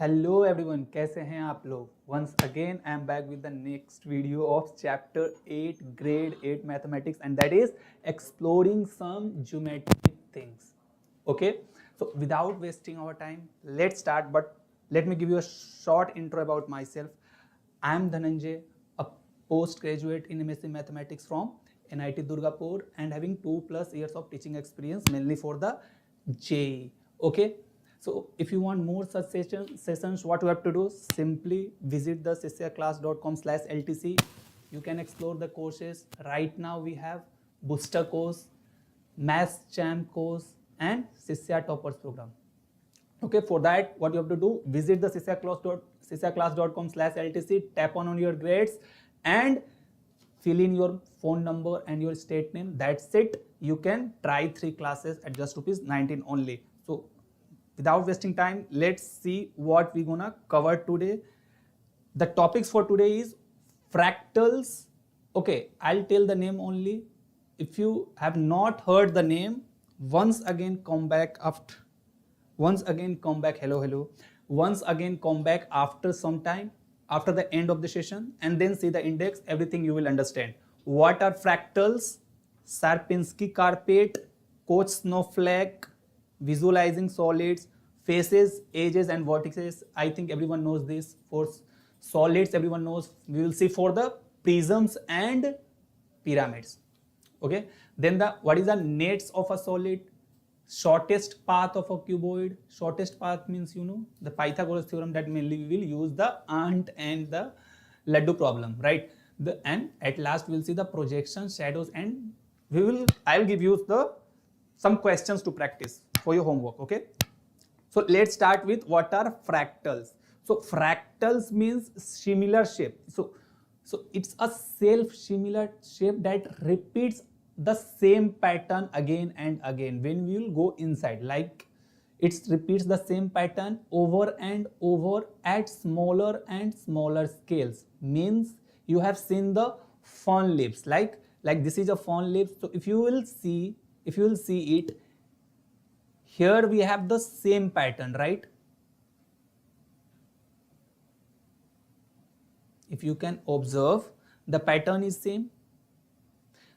Hello everyone, कैसे हैं आप लोग। Once again I am back with the next video of chapter 8 grade 8 mathematics and that is exploring some geometric things. Okay, so without wasting our time, let's start, but let me give you a short intro about myself. I am Dhananjay, a postgraduate in MSc Mathematics from NIT Durgapur and having 2+ years of teaching experience mainly for the JEE. Okay, so if you want more such sessions, what you have to do, simply visit the SISYAclass.com/LTC. You can explore the courses. Right now we have booster course, maths champ course and SISYA toppers program. Okay, for that what you have to do, visit the SISYAclass.com/LTC, tap on your grades and fill in your phone number and your state name. That's it. You can try 3 classes at just ₹19 only. So without wasting time, let's see what we're gonna cover today. The topics for today is fractals. Okay, I'll tell the name only. If you have not heard the name, once again come back hello, once again come back after some time, after the end of the session, and then see the index. Everything you will understand. What are fractals, Sierpinski carpet, Koch snowflake, visualizing solids, faces, edges and vertices. I think everyone knows this. For solids everyone knows. We will see for the prisms and pyramids. Okay, then what is the nets of a solid, shortest path of a cuboid. Shortest path means, you know, the Pythagoras theorem that mainly we will use the ant and the laddu problem, right? And at last we will see the projections, shadows, and I'll give you some questions to practice for your homework. Okay, so let's start with what are fractals. So fractals means similar shape. So it's a self-similar shape that repeats the same pattern again and again. When we will go inside, like it repeats the same pattern over and over at smaller and smaller scales. Means you have seen the fern leaves, like this is a fern leaf. So if you will see it, here we have the same pattern, right? If you can observe, the pattern is same.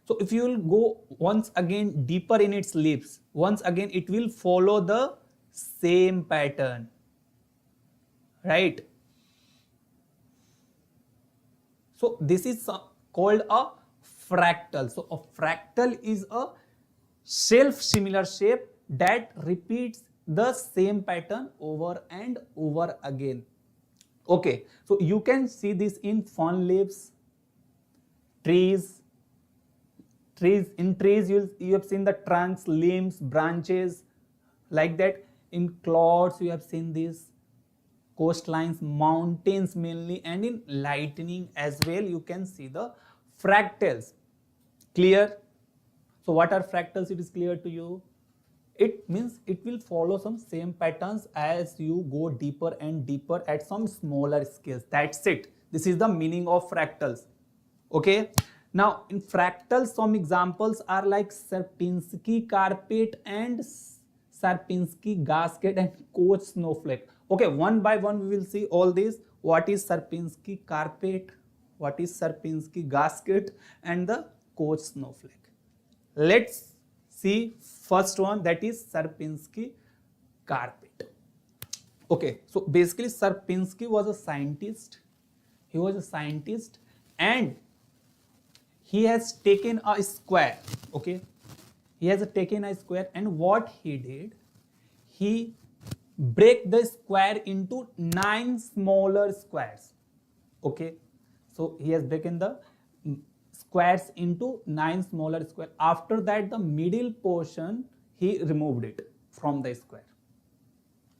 So if you will go once again deeper in its leaves, once again it will follow the same pattern, right? So this is called a fractal. So a fractal is a self-similar shape that repeats the same pattern over and over again. Okay, so you can see this in fern leaves, trees. In trees you have seen the trunks, limbs, branches, like that. In clouds you have seen this, coastlines, mountains mainly, and in lightning as well you can see the fractals. Clear? So what are fractals? It is clear to you. It means it will follow some same patterns as you go deeper and deeper at some smaller scales. That's it. This is the meaning of fractals. Okay. Now in fractals, some examples are like Sierpinski carpet and Sierpinski gasket and Koch snowflake. Okay, one by one we will see all these. What is Sierpinski carpet? What is Sierpinski gasket and the Koch snowflake? Let's see first one, that is Sierpinski carpet. Okay, so basically Sierpinski was a scientist. He was a scientist and he has taken a square. Okay, he has taken a square, and what he did, he break the square into 9 smaller squares. Okay, so he has broken the squares into 9 smaller squares. After that, the middle portion he removed it from the square.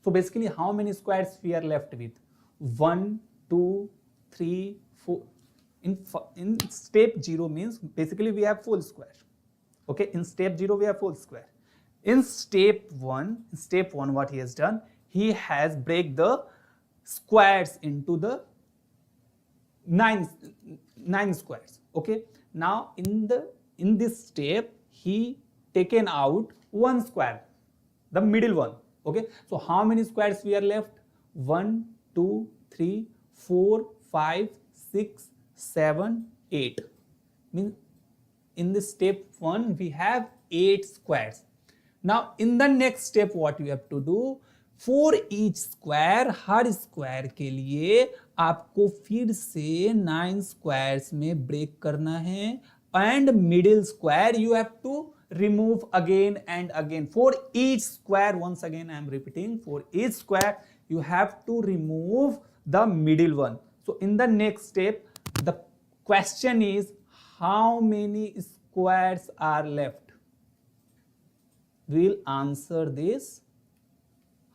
So basically, how many squares we are left with? 1, 2, 3, 4. In step 0 means basically we have full square. Okay, in step 0 we have full square. In step 1, what he has done, he has break the squares into the 9 squares. Okay, now in this step he taken out 1 square, the middle one. Okay, so how many squares we are left? 1, 2, 3, 4, 5, 6, 7, 8. Means in this step 1 we have 8 squares. Now in the next step what you have to do, for each square, her square के लिए आपको फिर से 9 squares में break करना है, and middle square you have to remove again and again. For each square, once again I am repeating, for each square you have to remove the middle one. So in the next step the question is how many squares are left? We will answer this.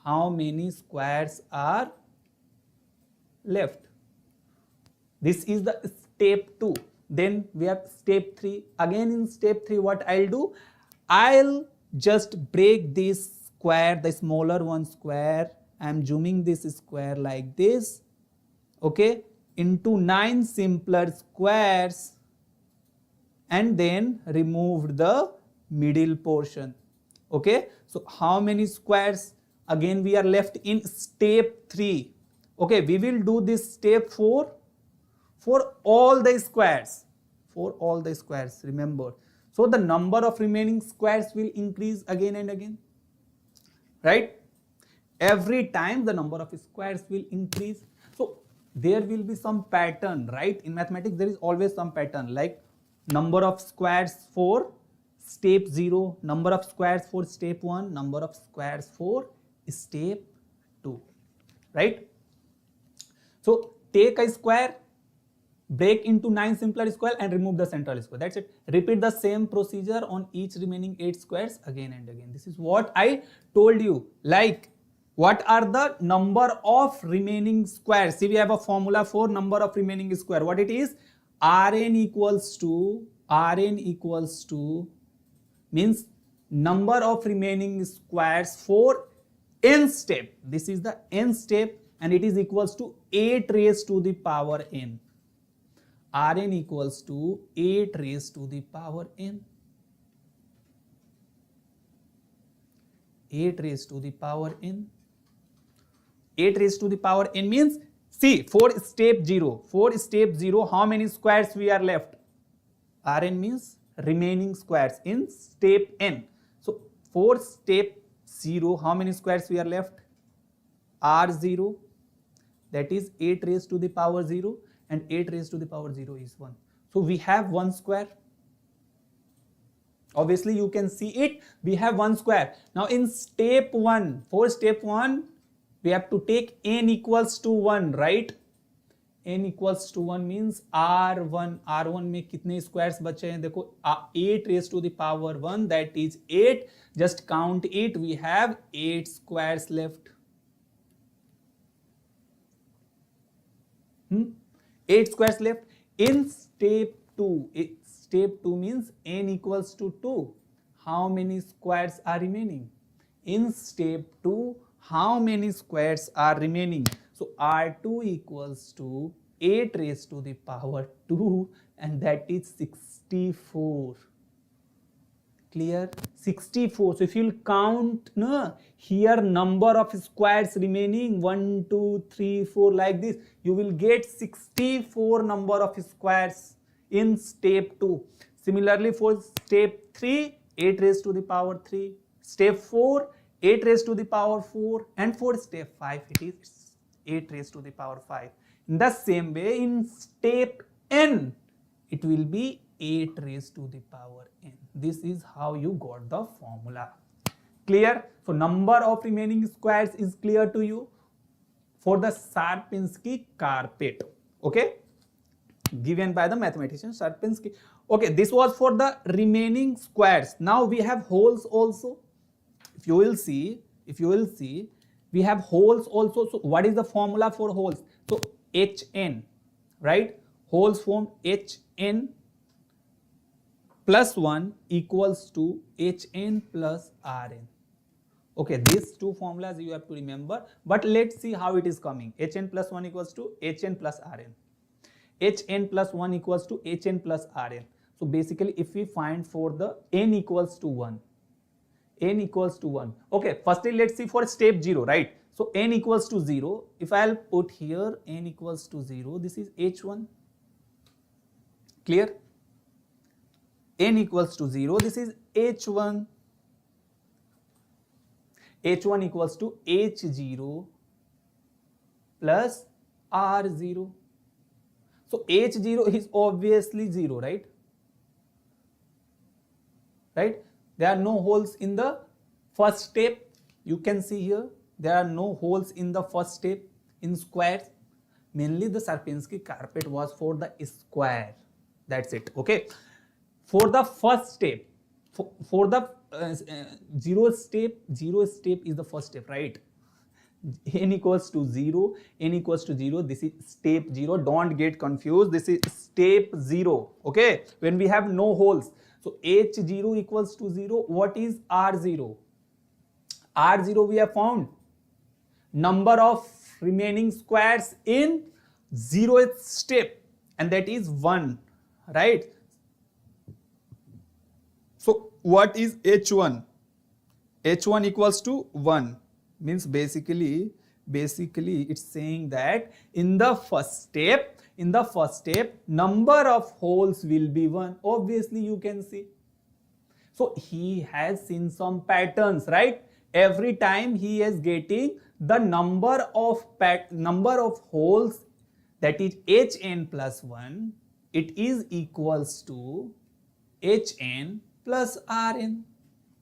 How many squares are left? This is the step 2. Then we have step 3. Again in step 3 what I'll do, I'll just break this square, the smaller one square, I'm zooming this square like this, okay, into 9 simpler squares, and then remove the middle portion. Okay, so how many squares again we are left in step 3? Okay, we will do this step 4 for all the squares, remember. So the number of remaining squares will increase again and again, right? Every time the number of squares will increase. So there will be some pattern, right? In mathematics there is always some pattern, like number of squares for step 0, number of squares for step 1, number of squares for step 2, right? So take a square, break into 9 simpler square and remove the central square. That's it. Repeat the same procedure on each remaining 8 squares again and again. This is what I told you. Like, what are the number of remaining squares? See, we have a formula for number of remaining square. What it is? Rn equals to means number of remaining squares for n step. This is the n step, and it is equals to 8 raised to the power n. Rn equals to 8 raised to the power n. 8 raised to the power n. 8 raised to the power n means, see, for step 0, how many squares we are left? Rn means remaining squares in step n. So for step 0, how many squares we are left? R0, that is 8 raised to the power 0, and 8 raised to the power 0 is 1. So we have 1 square. Obviously you can see it, we have 1 square. Now in step 1, for step 1, we have to take n equals to 1, right? n equals to 1 means R1 में कितने squares बचे हैं? देखो 8 raised to the power 1, that is 8. Just count it, we have 8 squares left. 8 squares left. In step 2, step 2 means n equals to 2. How many squares are remaining? In step 2, how many squares are remaining? So R2 equals to 8 raised to the power 2, and that is 64. Clear? 64. So if you count here number of squares remaining 1, 2, 3, 4 like this, you will get 64 number of squares in step 2. Similarly for step 3, 8 raised to the power 3. Step 4, 8 raised to the power 4, and for step 5 it is 8 raised to the power 5. In the same way, in step n, it will be 8 raised to the power n. This is how you got the formula. Clear? So number of remaining squares is clear to you for the Sierpinski carpet. Okay? Given by the mathematician Sierpinski. Okay, this was for the remaining squares. Now we have holes also. If you will see, we have holes also. So what is the formula for holes? So Hn, right? Holes form Hn plus 1 equals to Hn plus Rn. Okay, these two formulas you have to remember, but let's see how it is coming. Hn plus 1 equals to Hn plus Rn. Hn plus 1 equals to Hn plus Rn. So basically if we find for the n equals to 1, n equals to 1. Okay, firstly let's see for step 0, right? So n equals to 0. If I'll put here n equals to 0, this is h1. Clear? N equals to 0, this is h1. h1 equals to h0 plus r0. So h0 is obviously 0, right? Right? There are no holes in the first step. You can see here, there are no holes in the first step in squares. Mainly the Sierpinski carpet was for the square. That's it. Okay. For the first step, for the zero step is the first step, right? N equals to 0, n equals to 0, this is step 0. Don't get confused, this is step 0. Okay, when we have no holes. So h0 equals to 0. What is r0? r0 we have found number of remaining squares in 0th step, and that is 1, right? So what is h1? h1 equals to 1. Means basically it's saying that in the first step number of holes will be 1. Obviously you can see. So he has seen some patterns, right? Every time he is getting the number of holes, that is hn plus 1, it is equals to hn plus rn.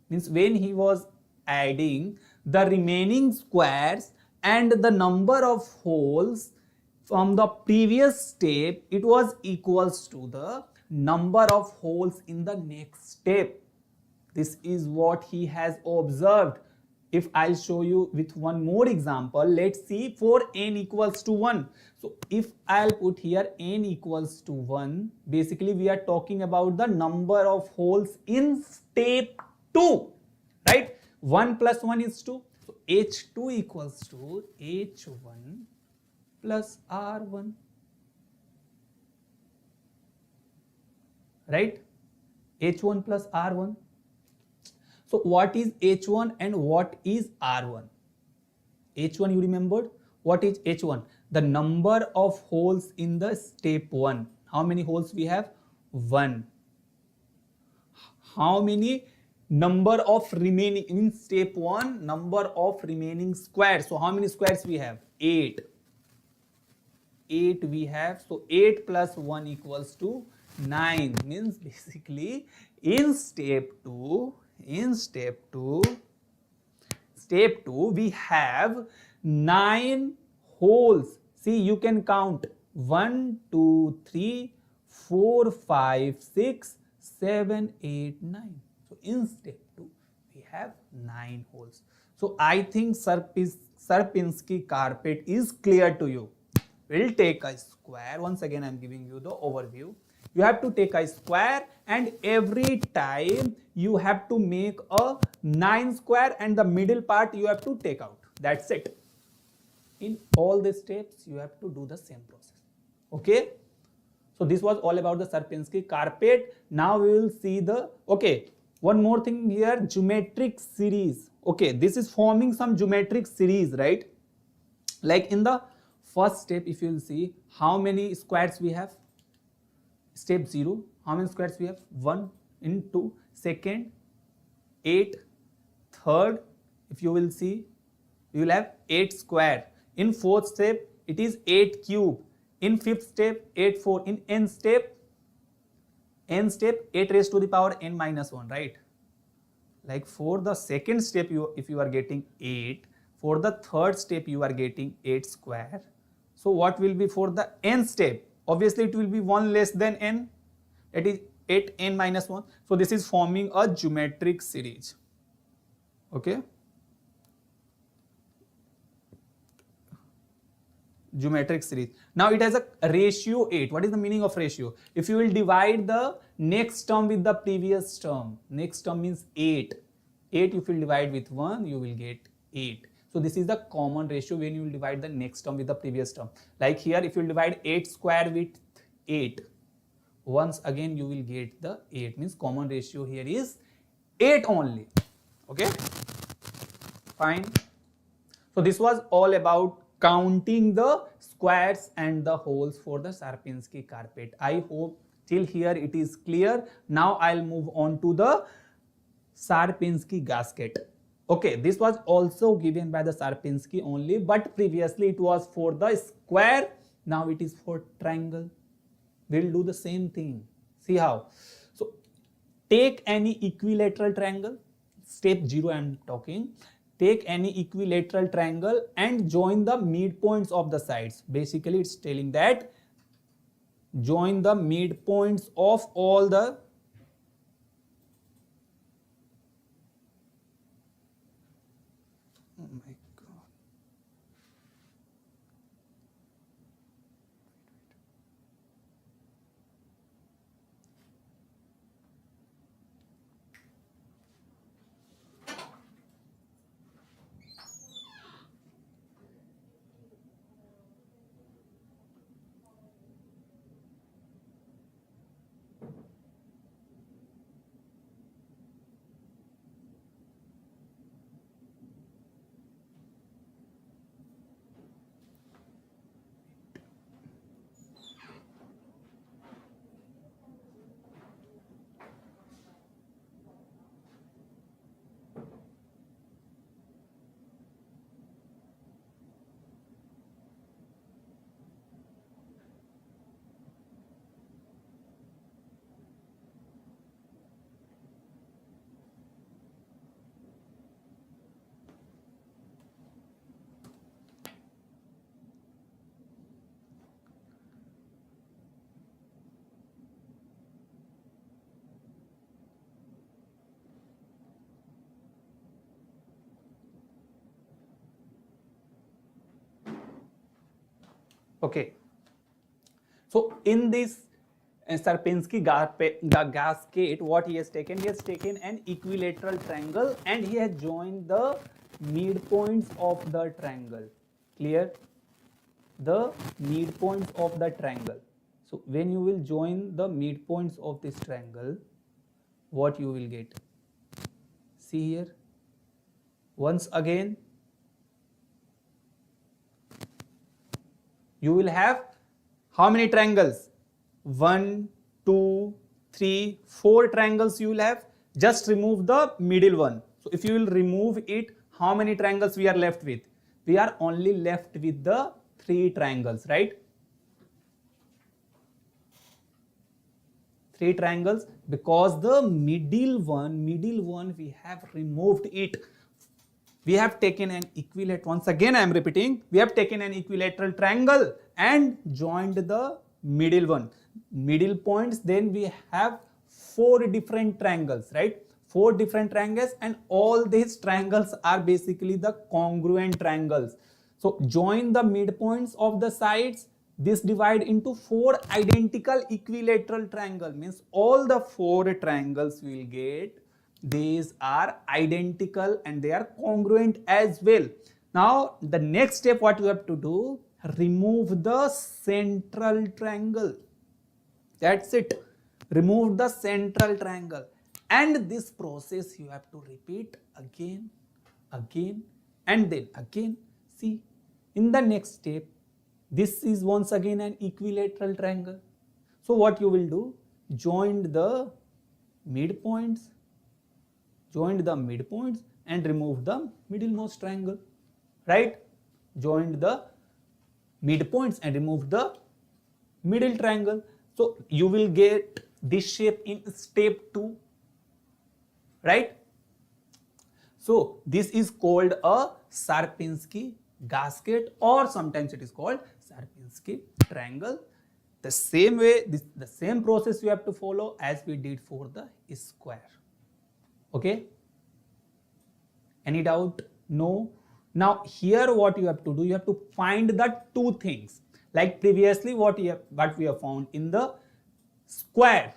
Means when he was adding the remaining squares and the number of holes from the previous step, it was equals to the number of holes in the next step. This is what he has observed. If I'll show you with one more example, let's see for n equals to 1. So if I'll put here n equals to 1, basically we are talking about the number of holes in step 2, right? 1 plus 1 is 2. So h2 equals to h1 plus r1, right? h1 plus r1. So what is h1 and what is r1? h1 you remembered. What is h1? The number of holes in the step 1. How many holes we have? 1. How many number of remaining in step 1? Number of remaining squares. So how many squares we have? 8. 8 we have. So 8 plus 1 equals to 9. Means basically in step 2 we have 9 holes. See, you can count 1 2 3 4 5 6 7 8 9. So in step 2 we have 9 holes. So I think Sierpinski carpet is clear to you. We'll take a square. Once again I am giving you the overview. You have to take a square, and every time you have to make a 9 square, and the middle part you have to take out. That's it. In all the steps you have to do the same process. Okay. So this was all about the Sierpinski carpet. Now we will see the, okay, one more thing here, geometric series. Okay, this is forming some geometric series, right? Like in the first step, if you will see how many squares we have. Step 0, how many squares we have? 1 in 2. Second, 8. Third, if you will see, you will have 8 square. In fourth step, it is 8 cube. In fifth step, 8 4. In n step, 8 raised to the power n minus 1, right? Like for the second step, if you are getting 8, for the third step you are getting 8 square. So what will be for the n step? Obviously it will be 1 less than n, that is 8n minus 1. So this is forming a geometric series. Okay. Geometric series. Now it has a ratio 8. What is the meaning of ratio? If you will divide the next term with the previous term, next term means 8. 8 if you will divide with 1, you will get 8. So this is the common ratio when you will divide the next term with the previous term. Like here, if you will divide 8 square with 8, once again you will get the 8. Means common ratio here is 8 only. Okay, fine. So this was all about counting the squares and the holes for the Sierpinski carpet. I hope till here it is clear. Now I'll move on to the Sierpinski gasket. Okay, this was also given by the Sierpinski only, but previously it was for the square. Now it is for triangle. We'll do the same thing. See how? So take any equilateral triangle. Step 0 I am talking. Take any equilateral triangle and join the midpoints of the sides. Basically it's telling that join the midpoints of all the okay. So in this Sierpinski gasket, what he has taken an equilateral triangle and he has joined the midpoints of the triangle. Clear? The midpoints of the triangle. So when you will join the midpoints of this triangle, what you will get? See here. Once again, you will have how many triangles? 1, 2, 3, 4 triangles you will have. Just remove the middle one. So if you will remove it, how many triangles we are left with? We are only left with the 3 triangles, right? 3 triangles, because the middle one we have removed it. We have taken an equilateral, once again I am repeating, we have taken an equilateral triangle and joined the middle one. Middle points, then we have 4 different triangles, right? 4 different triangles, and all these triangles are basically the congruent triangles. So join the midpoints of the sides. This divide into 4 identical equilateral triangle, means all the 4 triangles we will get, these are identical and they are congruent as well. Now the next step what you have to do, remove the central triangle. That's it. Remove the central triangle, and this process you have to repeat again and then again. See, in the next step, this is once again an equilateral triangle. So what you will do, join the midpoints and remove the middlemost triangle, right? Join the midpoints and remove the middle triangle. So you will get this shape in step 2, right? So this is called a Sierpinski gasket, or sometimes it is called Sierpinski triangle. The same way, the same process you have to follow as we did for the square. Okay? Any doubt? No? Now here what you have to do, you have to find the 2 things. Like previously what we have found in the square.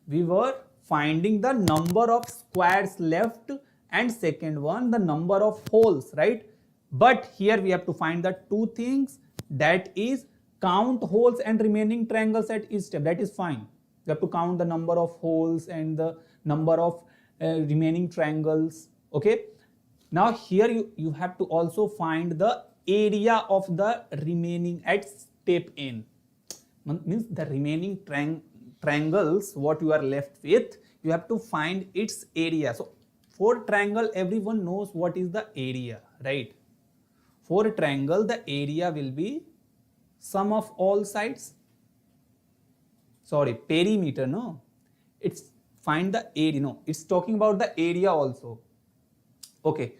We were finding the number of squares left, and second one the number of holes, right? But here we have to find the 2 things, that is count holes and remaining triangles at each step. That is fine. You have to count the number of holes and the number of remaining triangles. Okay, now here you have to also find the area of the remaining at step n. Means the remaining triangles what you are left with, you have to find its area. So for triangle everyone knows what is the area, right? For a triangle the area will be sum of all sides. Sorry, perimeter, no, it's find the area, no, it's talking about the area also. Okay,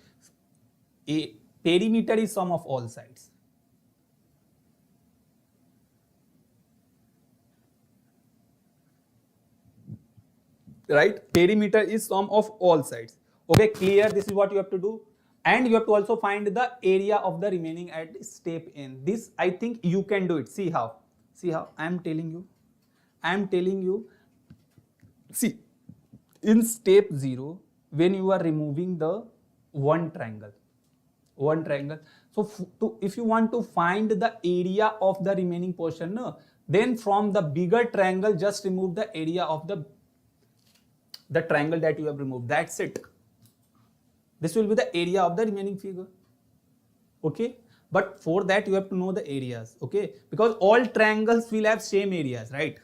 a perimeter is sum of all sides. Right, perimeter is sum of all sides. Okay, clear? This is what you have to do, and you have to also find the area of the remaining at step n. This I think you can do it. See how I am telling you. See, in step 0 when you are removing the one triangle, so if you want to find the area of the remaining portion, no, then from the bigger triangle just remove the area of the triangle that you have removed. That's it. This will be the area of the remaining figure. Okay, but for that you have to know the areas. Okay, because all triangles will have same areas, right?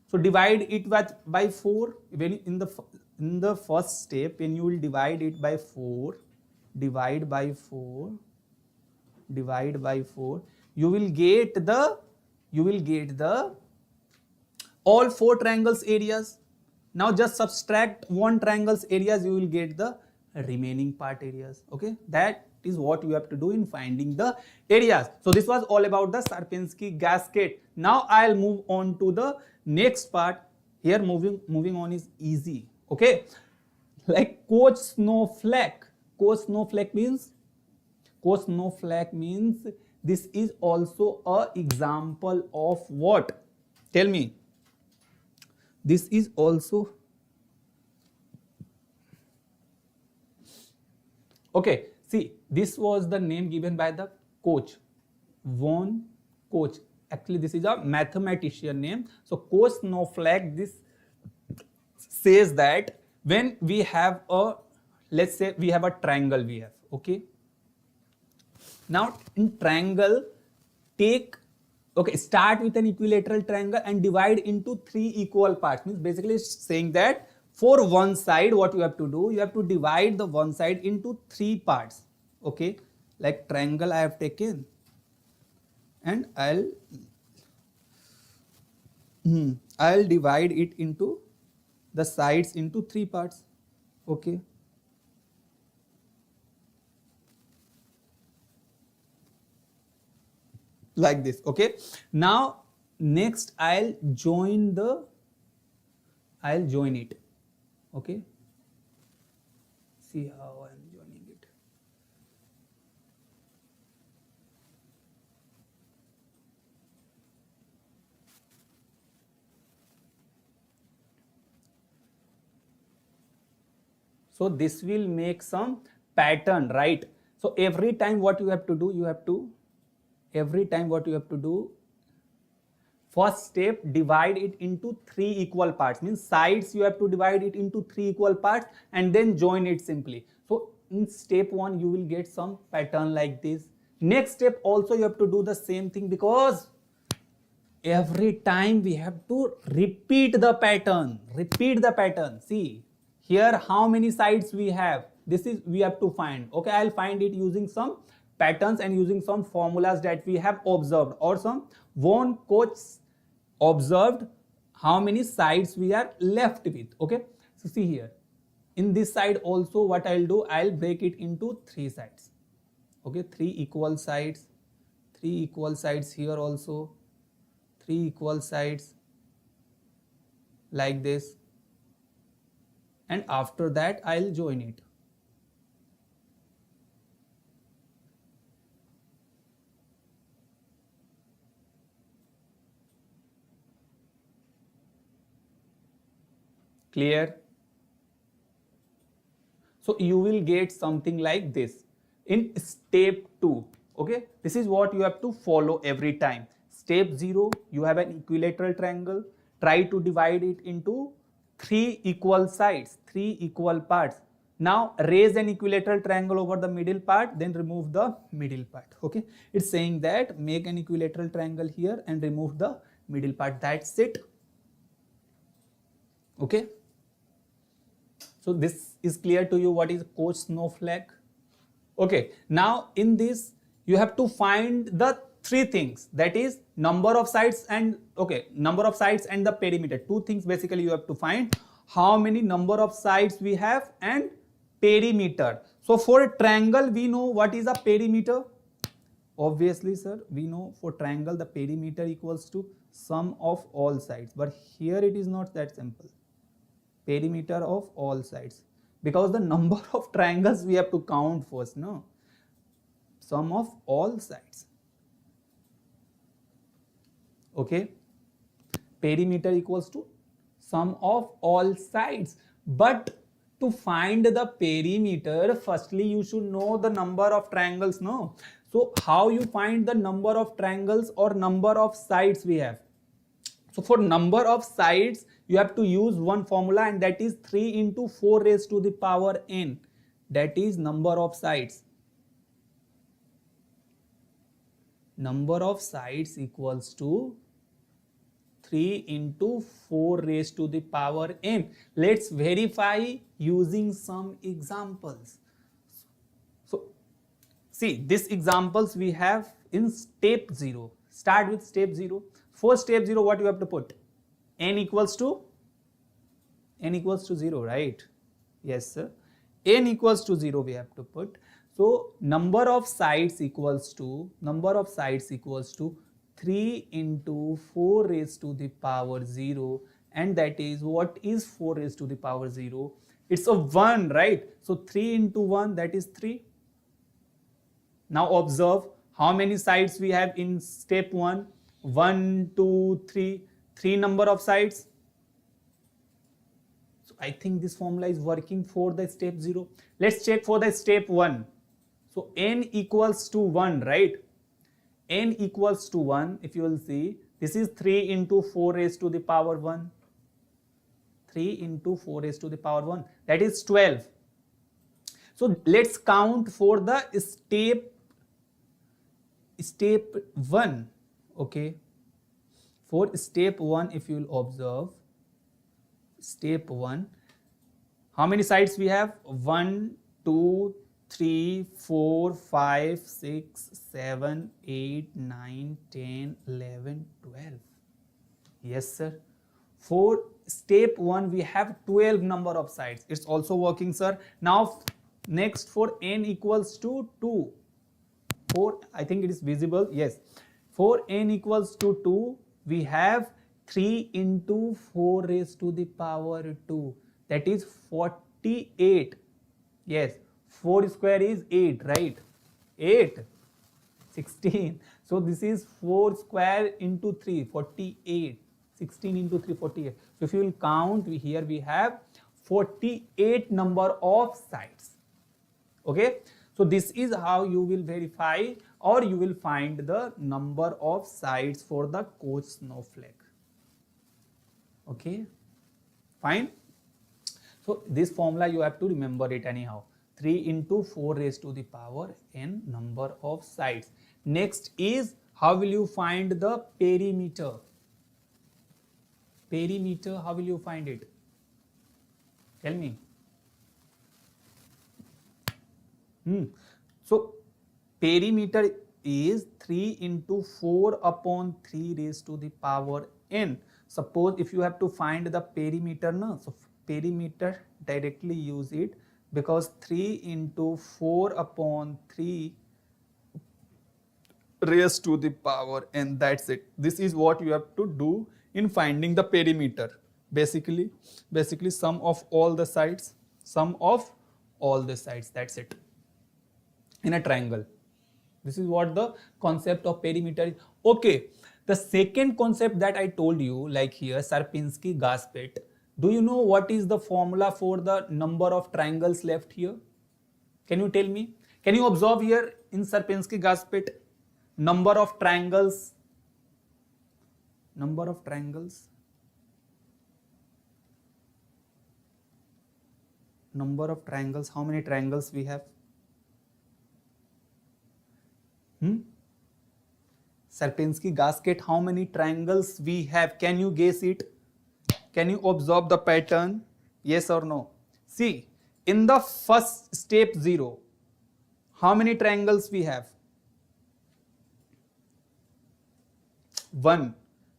So divide it by 4. When in the first step, when you will divide it by 4, divide by 4, you will get the all 4 triangles areas. Now just subtract one triangle's areas, you will get the remaining part areas. Okay, that is what you have to do in finding the areas. So this was all about the Sierpinski gasket. Now I'll move on to the next part. Here moving on is easy. Okay, like coach snowflake. Coach snowflake means this is also a example of what? Tell me. This is also, okay, see, this was the name given by the coach, von Koch. Actually, this is a mathematician name. So, coach snowflake, this says that when we have a, let's say we have a triangle we have, okay. Now, in triangle, start with an equilateral triangle and divide into 3 equal parts. Means basically it's saying that for one side what you have to do, you have to divide the one side into 3 parts. Okay, like triangle I have taken and I'll divide it into the sides into 3 parts. Okay. Like this. Okay, now next I'll join it. Okay, see how I'm joining it. So this will make some pattern, right? So every time what you have to do, first step, divide it into 3 equal parts. Means sides you have to divide it into 3 equal parts and then join it simply. So in step 1 you will get some pattern like this. Next step also you have to do the same thing, because every time we have to repeat the pattern. See here how many sides we have. This is we have to find. Okay, I'll find it using some patterns and using some formulas that we have observed, or some von Koch observed how many sides we are left with. Okay, so see here in this side also what I'll do, I'll break it into 3 sides. Okay, 3 equal sides here also, 3 equal sides like this, and after that I'll join it. Clear? So you will get something like this in step 2. Okay, this is what you have to follow every time. Step 0, you have an equilateral triangle, try to divide it into 3 equal sides, 3 equal parts. Now raise an equilateral triangle over the middle part, then remove the middle part. Okay, it's saying that make an equilateral triangle here and remove the middle part. That's it. Okay, so this is clear to you what is coach snowflake. Okay, now in this you have to find the three things, that is number of sides and number of sides and the perimeter. Two things basically you have to find: how many number of sides we have and perimeter. So for a triangle we know what is a perimeter. Obviously sir, we know for triangle the perimeter equals to sum of all sides, but here it is not that simple. Perimeter of all sides, because the number of triangles we have to count first, no? Sum of all sides. Okay, perimeter equals to sum of all sides, but to find the perimeter, firstly you should know the number of triangles, no? So how you find the number of triangles or number of sides we have? So for number of sides you have to use one formula, and that is 3 into 4 raised to the power n. That is number of sides. Number of sides equals to 3 into 4 raised to the power n. Let's verify using some examples. So see, these examples we have in step 0. Start with step 0. For step 0, what you have to put? N equals to 0, right? Yes sir, n equals to 0 we have to put. So number of sides equals to 3 into 4 raised to the power 0, and that is, what is 4 raised to the power 0? It's a 1, right? So 3 into 1, that is 3. Now observe how many sides we have in step 1. 1, 2, 3, 3 number of sides. So I think this formula is working for the step 0. Let's check for the step 1. So n equals to 1, right? N equals to 1, if you will see, this is 3 into 4 raised to the power 1. 3 into 4 raised to the power 1, that is 12. So let's count for the step 1. Okay, for step 1, if you will observe, step 1, how many sides we have? 1, 2, 3, 4, 5, 6, 7, 8, 9, 10, 11, 12. Yes sir, for step 1 we have 12 number of sides. It's also working sir. Now next, for n equals to 2. For, I think it is visible, yes. For n equals to 2, we have 3 into 4 raised to the power 2. That is 48. Yes, 4 square is 8, right? 8, 16. So this is 4 square into 3, 48. 16 into 3, 48. So if you will count, here we have 48 number of sides. Okay. So this is how you will verify, or you will find the number of sides for the coach snowflake. Okay, fine. So this formula you have to remember it anyhow. 3 into 4 raised to the power n number of sides. Next is, how will you find the perimeter? Perimeter, how will you find it? Tell me. So perimeter is 3 into 4 upon 3 raised to the power n. Suppose if you have to find the perimeter, no? So perimeter, directly use it, because 3 into 4 upon 3 raised to the power n, that's it. This is what you have to do in finding the perimeter. Basically sum of all the sides, that's it, in a triangle. This is what the concept of perimeter is. Okay, the second concept that I told you, like here, Sierpinski-Gaspet. Do you know what is the formula for the number of triangles left here? Can you tell me? Can you observe here in Sierpinski-Gaspet? Number of triangles. number of triangles. How many triangles we have? Sierpinski gasket, how many triangles we have? Can you guess it? Can you observe the pattern? Yes or no? See, in the first step 0, how many triangles we have? 1.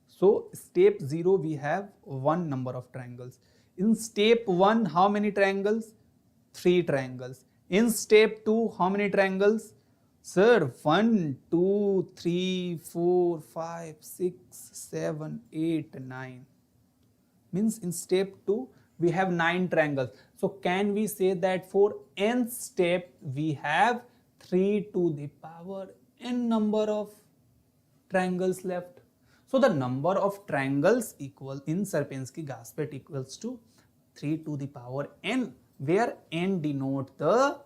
So step 0 we have 1 number of triangles. In step 1, how many triangles? 3 triangles. In step 2, how many triangles? Sir, 1, 2, 3, 4, 5, 6, 7, 8, 9. Means in step 2, we have 9 triangles. So can we say that for nth step, we have 3 to the power n number of triangles left? So the number of triangles equal in Sierpinski gasket equals to 3 to the power n, where n denote the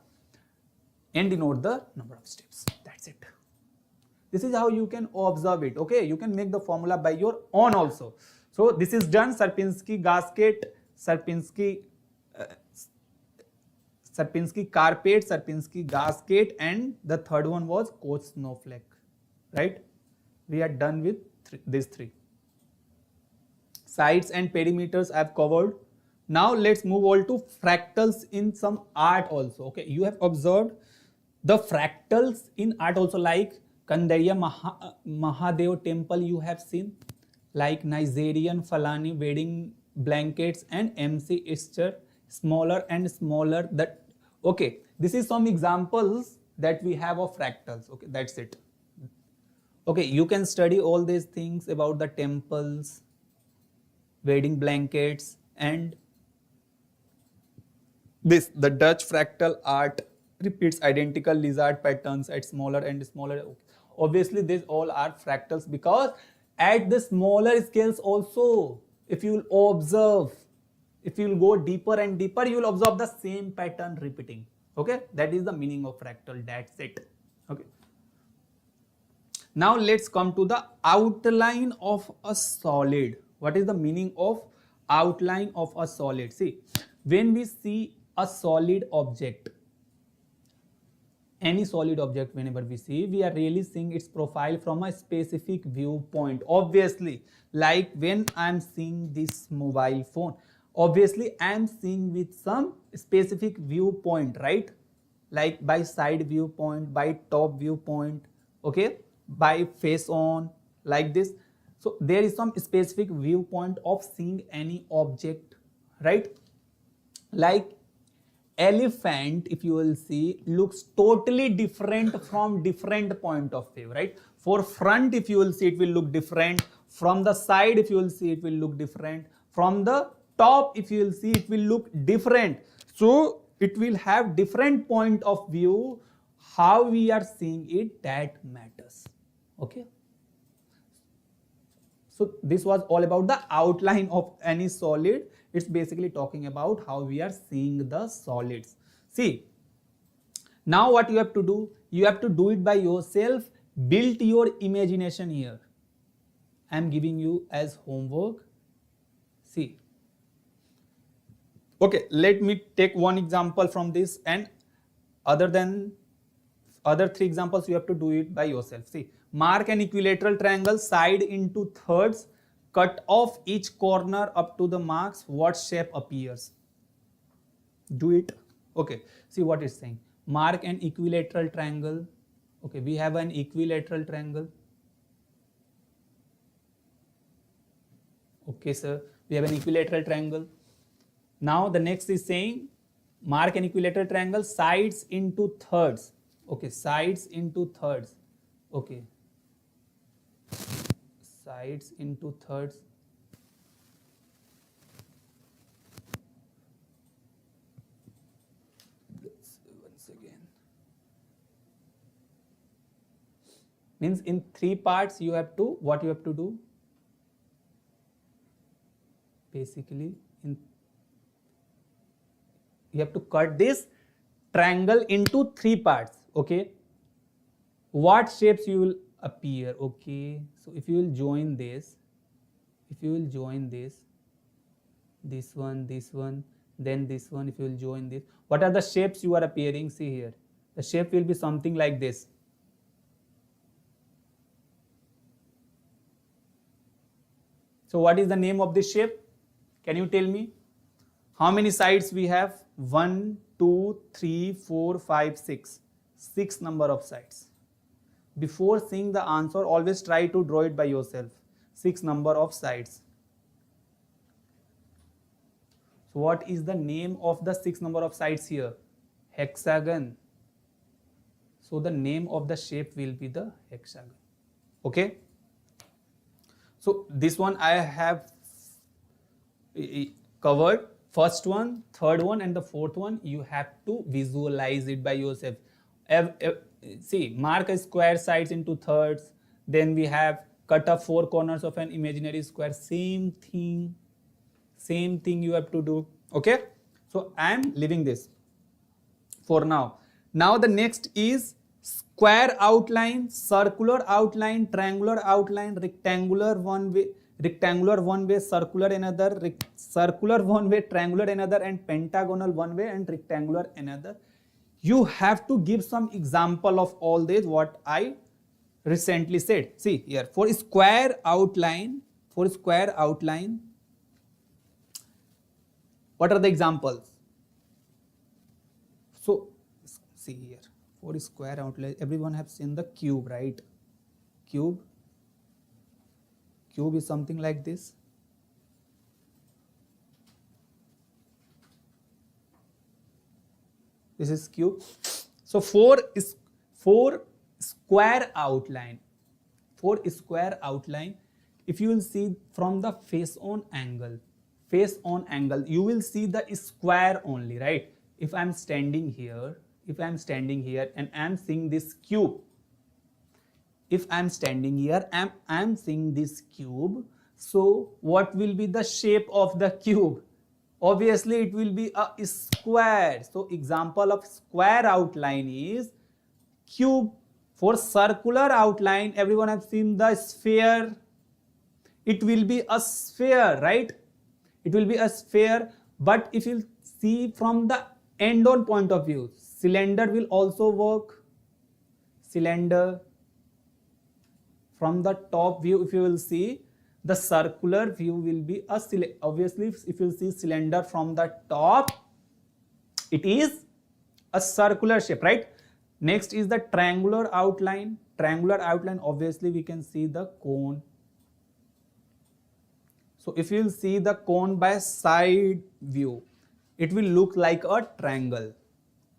number of steps. That's it. This is how you can observe it. Okay, you can make the formula by your own also. So this is done. Sierpinski gasket, Sierpinski carpet, Sierpinski gasket, and the third one was Koch snowflake. Right? We are done with these 3. Sides and perimeters I have covered. Now let's move on to fractals in some art also. Okay, you have observed the fractals in art also, like Kandariya Mahadev temple you have seen, like Nigerian Falani wedding blankets and NCERT smaller and smaller. That okay, this is some examples that we have of fractals. Okay, that's it. Okay, you can study all these things about the temples, wedding blankets, and this, the Dutch fractal art repeats identical lizard patterns at smaller and smaller. Okay. Obviously, these all are fractals because at the smaller scales also, if you will observe, if you will go deeper and deeper, you will observe the same pattern repeating. Okay, that is the meaning of fractal. That's it. Okay. Now let's come to the outline of a solid. What is the meaning of outline of a solid? See, when we see a solid object, any solid object, whenever we see, we are really seeing its profile from a specific viewpoint. Obviously, like when I am seeing this mobile phone, obviously I am seeing with some specific viewpoint, right? Like by side viewpoint, by top viewpoint, okay, by face on, like this. So there is some specific viewpoint of seeing any object, right? Like elephant, if you will see, looks totally different from different point of view, right? For front, if you will see, it will look different. From the side, if you will see, it will look different. From the top, if you will see, it will look different. So it will have different point of view. How we are seeing it, that matters. Okay. So this was all about the outline of any solid. It's basically talking about how we are seeing the solids. See, now what you have to do? You have to do it by yourself. Build your imagination here. I am giving you as homework. See. Okay, let me take one example from this, and other 3 examples you have to do it by yourself. See, mark an equilateral triangle side into thirds. Cut off each corner up to the marks. What shape appears? Do it. Okay. See what it's saying. Mark an equilateral triangle. Okay. We have an equilateral triangle. Okay, sir. We have an equilateral triangle. Now the next is saying mark an equilateral triangle sides into thirds. Okay. Sides into thirds. Okay. Sides into thirds. Once again. Means in 3 parts you have to, what you have to do? Basically, you have to cut this triangle into 3 parts. Okay. What shapes you will appear? Okay, so if you will join this, this one, then this one, if you will join this, what are the shapes you are appearing? See here, the shape will be something like this. So what is the name of this shape? Can you tell me? How many sides we have? 1, 2, 3, 4, 5, 6. 6 number of sides. Before seeing the answer, always try to draw it by yourself. 6 number of sides. So what is the name of the 6 number of sides here? Hexagon. So the name of the shape will be the hexagon. Okay. So this one I have covered. First one, third one and the fourth one, you have to visualize it by yourself. See, mark a square sides into thirds. Then we have cut up 4 corners of an imaginary square. Same thing you have to do. Okay. So I am leaving this for now. Now the next is square outline, circular outline, triangular outline, rectangular one way, circular another, circular one way, triangular another, and pentagonal one way and rectangular another. You have to give some example of all this what I recently said. See here, for square outline, what are the examples? So see here, for square outline, everyone have seen the cube, right? Cube is something like this. This is cube. So for square outline, if you will see from the face on angle, you will see the square only, right? If I am standing here and I am seeing this cube, so what will be the shape of the cube? Obviously it will be a square. So example of square outline is cube. For circular outline, everyone have seen the sphere. It will be a sphere, right? It will be a sphere. But if you see from the end on point of view, cylinder will also work. Cylinder. From the top view, if you will see, the circular view will be a cylinder. Obviously, if you see cylinder from the top, it is a circular shape, right? Next is the triangular outline. Obviously we can see the cone. So if you will see the cone by side view, it will look like a triangle,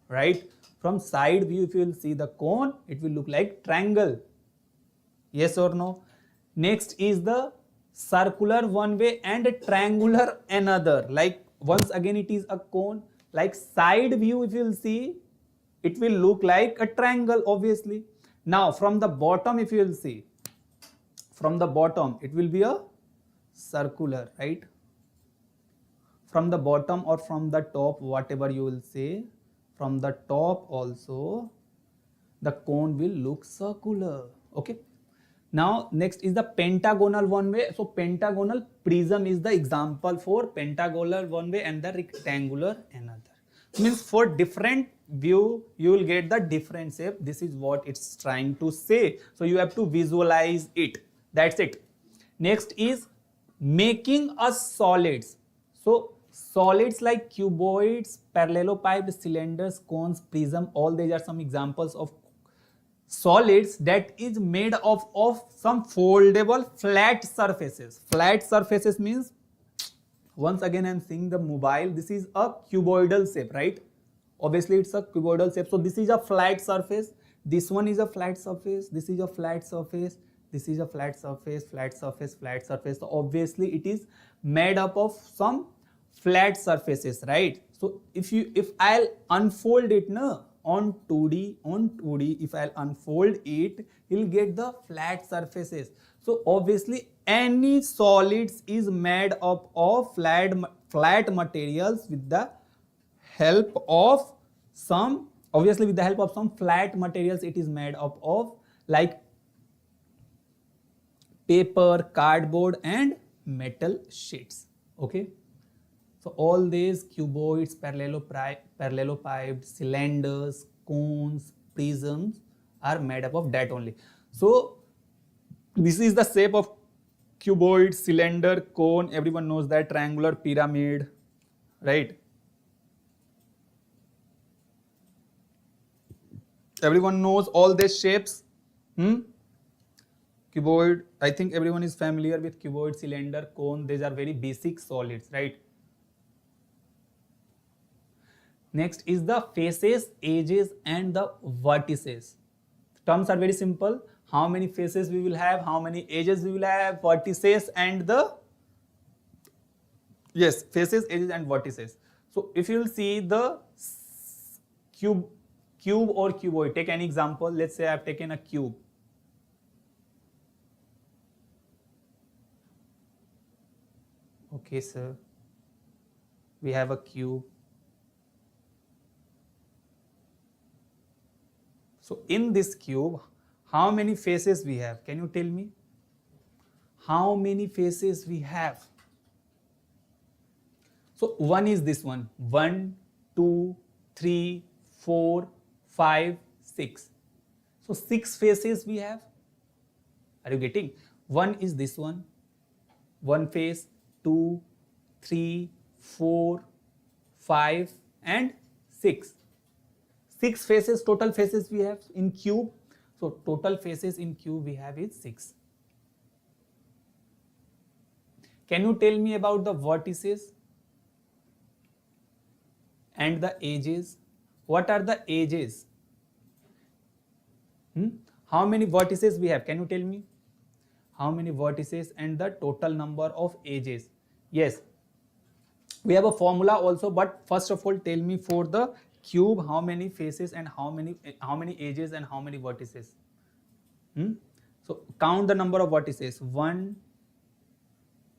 right? From side view, if you will see the cone, it will look like triangle. Yes or no? Next is the circular one way and a triangular another. Like once again it is a cone. Like side view, if you will see, it will look like a triangle, obviously. Now from the bottom, if you will see, from the bottom it will be a circular, right? From the bottom or from the top, whatever you will say, from the top also the cone will look circular. Okay. Now next is the pentagonal one way. So pentagonal prism is the example for pentagonal one way and the rectangular another. Means for different view you will get the different shape. This is what it's trying to say. So you have to visualize it. That's it. Next is making a solids. So solids like cuboids, parallelepiped, cylinders, cones, prism, all these are some examples of solids that is made of some foldable flat surfaces. Flat surfaces means, once again I am seeing the mobile, this is a cuboidal shape, right? Obviously it's a cuboidal shape. So this is a flat surface, this one is a flat surface, this is a flat surface, this is a flat surface, flat surface, flat surface. So obviously it is made up of some flat surfaces, right? So if I'll unfold it now on 2D, if I'll unfold it, you'll get the flat surfaces. So obviously any solids is made up of flat materials with the help of some, obviously with the help of some flat materials it is made up of, like paper, cardboard and metal sheets. Okay. So all these cuboids, parallelopiped, cylinders, cones, prisms are made up of that only. So this is the shape of cuboid, cylinder, cone. Everyone knows that, triangular, pyramid, right? Everyone knows all these shapes. Cuboid, I think everyone is familiar with cuboid, cylinder, cone. These are very basic solids, right? Next is the faces, edges and the vertices. Terms are very simple. How many faces we will have, how many edges we will have, vertices and the, yes, faces, edges and vertices. So if you will see the cube or cuboid, take an example. Let's say I have taken a cube. Okay, sir. We have a cube. So in this cube, how many faces we have? Can you tell me? How many faces we have? So one is this one. 1, 2, 3, 4, 5, 6. So 6 faces we have. Are you getting? One is this one. One face, 2, 3, 4, 5 and 6. 6 faces, total faces we have in cube. So total faces in cube we have is 6. Can you tell me about the vertices and the edges? What are the edges? How many vertices we have? Can you tell me? How many vertices and the total number of edges? Yes, we have a formula also, but first of all tell me for the cube how many faces and how many edges and how many vertices. So count the number of vertices. 1,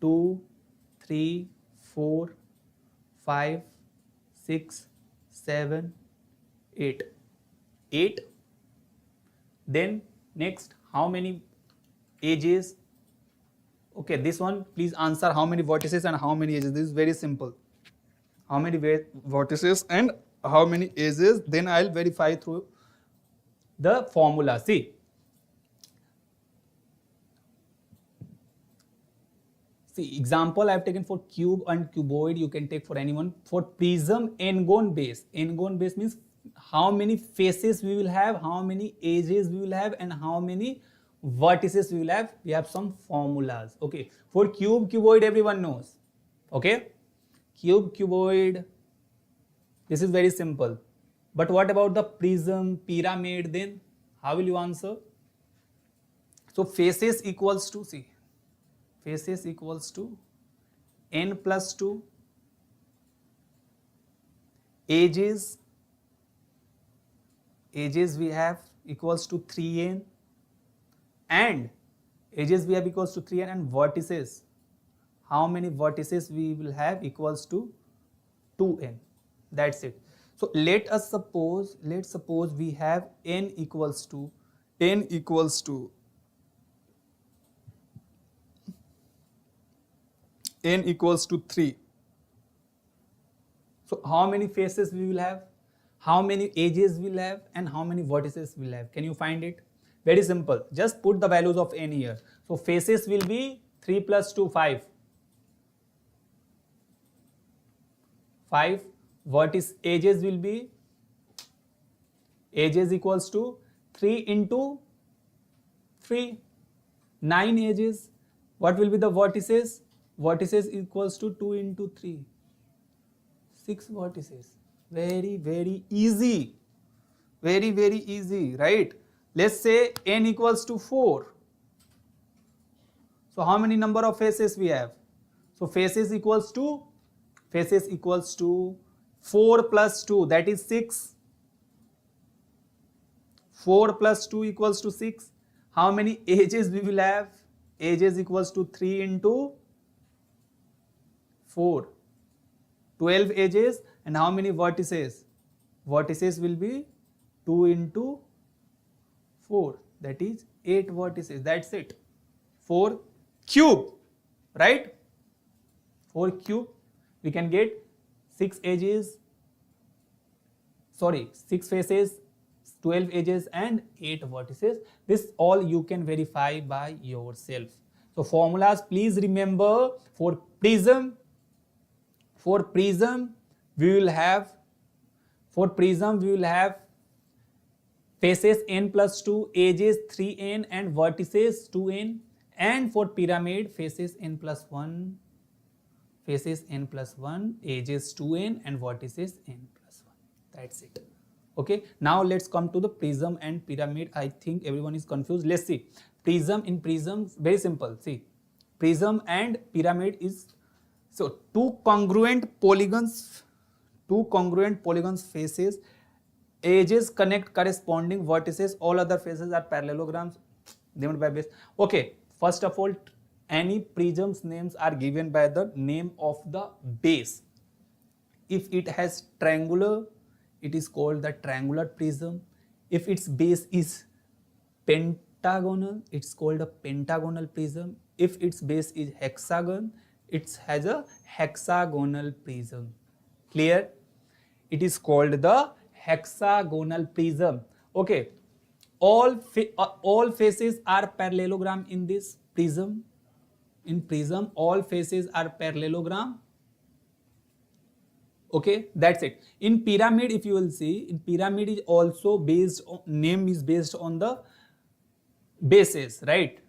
2, 3, 4, 5, 6, 7, 8. 8. Then next, how many edges? Okay, this one, please answer how many vertices and how many edges. This is very simple. How many vertices and how many edges? Then I'll verify through the formula. See, example I have taken for cube and cuboid. You can take for anyone. For prism, n-gon base. N-gon base means how many faces we will have, how many edges we will have, and how many vertices we will have. We have some formulas. Okay, for cube, cuboid, everyone knows. Okay, cube, cuboid, this is very simple. But what about the prism, pyramid? Then how will you answer? So faces equals to, see, faces equals to n plus 2, edges we have equals to 3n, and edges we have equals to 3n, and vertices, how many vertices we will have equals to 2n. That's it. So let's suppose we have n equals to 3. So how many faces we will have, how many edges we will have, and how many vertices we will have? Can you find it? Very simple. Just put the values of n here. So faces will be 3 plus 2, 5. 5. Edges will be, edges equals to 3 into 3. 9 edges. What will be the vertices? Vertices equals to 2 into 3. 6 vertices. Very, very easy. Very, very easy, right? Let's say n equals to 4. So how many number of faces we have? So faces equals to 4 plus 2, that is 6. 4 plus 2 equals to 6. How many edges we will have? Edges equals to 3 into 4. 12 edges. And how many vertices? Vertices will be 2 into 4. That is 8 vertices. That's it. For cube, right? For cube. we can get 6 edges, 6 faces, 12 edges and 8 vertices. This all you can verify by yourself. So formulas, please remember, for prism we will have faces n plus 2, edges 3n and vertices 2n, and for pyramid faces n plus 1, edges 2n and vertices n plus 1. That's it. Okay, now let's come to the prism and pyramid. I think everyone is confused. Let's see. Prism, very simple. See, prism and pyramid is, so two congruent polygons faces, edges connect corresponding vertices, all other faces are parallelograms named by base. Okay, first of all, any prism's names are given by the name of the base. If it has triangular, it is called the triangular prism. If its base is pentagonal, it's called a pentagonal prism. If its base is hexagon, it has a hexagonal prism. Clear? It is called the hexagonal prism. Okay, all faces are parallelogram in this prism. In prism, all faces are parallelogram. Okay, that's it. In pyramid, if you will see, in pyramid is also based on, name is based on the bases, right?